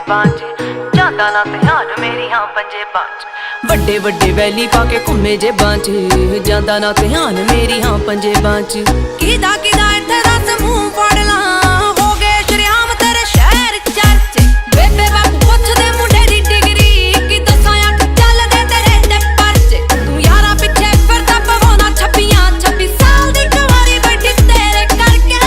बांझ जादा ना ध्यान मेरी हाँ पंजेबां च वड्डे वड्डे वैली पा के घुमे जे बांझ जादा ना ध्यान मेरी हाँ पंजेबां च किदा किदा इत्थे दस मूंह फड़ ला हो गए शरेआम तेरे शहर चर्च बेबे बापू पुछदे मुंडे दी डिग्री कि दसां अख चलदे तेरे ते परच तू यारा पिछे फिरदा पवाउंदा 26 साल दी कुंवारी बैठी तेरे करके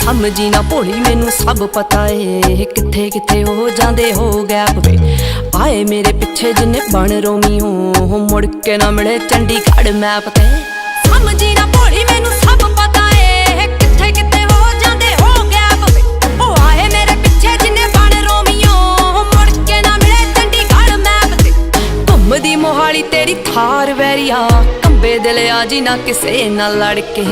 समझी ना भोली मैनू सब पता है किथे किथे हो जांदे हो गैप वे आए मेरे पिछे जिन्ने बन रोमी हो मुड़ के ना मिले चंडीगढ़ मैप ते समझी ना भोली मैनू सब पता है किथे किथे हो जांदे हो गैप वे ओ आए मेरे पिछे जिन्ने बन रोमी हो मुड़ के ना मिले चंडीगढ़ मैप ते घुमदी मोहाली तेरी थार वैरिया कंबे दिल आजी ना किसे ना लड़के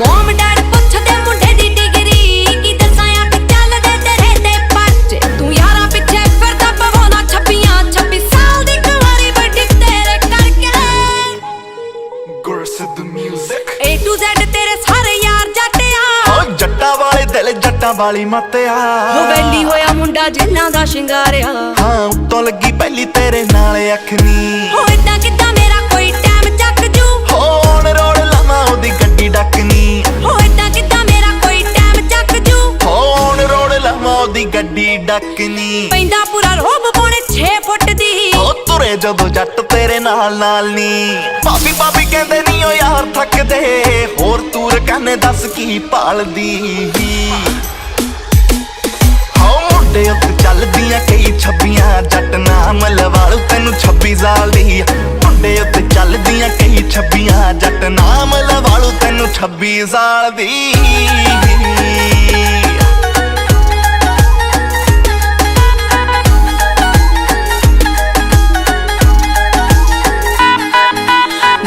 मोम डैड पुछदे मुंडे दी डिग्री कि दसां अख चलदे तेरे ते परच तू यारा पिछे फिरदा पवाउंदा 26 साल दी कुंवारी बैठी तेरे करके गुरसिद्ध म्यूजिक A to Z तेरे सारे यार जट्टिया हो जट्टा वाले दिल जट्टा वाली मतिया हो वैली होया मुंडा जिन्ना दा शिंगारिया हाँ उत्तों लगी पहली तेरे नाल अखनी हो इदां किदां मेरा कोई टाइम चक जू हो ऑन रोड लावां ओदी गड्डी डकनी हो इदां किदां मेरा कोई टाइम चक जू हो ऑन रोड लावां ओदी गड्डी डकनी पैंदा पूरा रोब पौने 6 फुट दी हो तुरे जदों जट तेरे नाल नाल नी भाभी भाभी कहंदे नी ओ यार थकदे होर तूर कहने दस की भालदी हो मुंडे उत्ते चलदियां कई छब्बियां जट नाम लवालू तैनू 26 साल दी मुंडे उत्ते चलदियां कई छब्बियां जट नाम लवालू तैनू 26 साल दी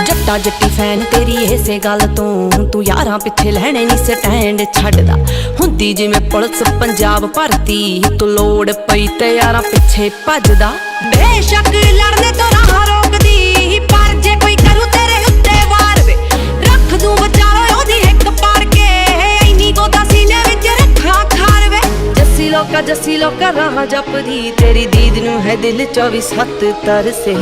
जट्टा जट्टी फैन तेरी इसे गल तो तू यारां पिछे लैणे नी स्टैंड छड्डदा हुंदी जिवें पुलिस पंजाब भरती तू लोड़ पई ते यारां पिछे भजदा बेशक लड़ने तो राह रोकदी पर जे कोई करू तेरे उत्ते वार वे रख दूं विचारो ओदी हिक पाड़ के इन्नी गोदा सीने विच रखा खार वे जस्सी लोका राह जपदी तेरी दीद नूं है दिल 24/7 तरसे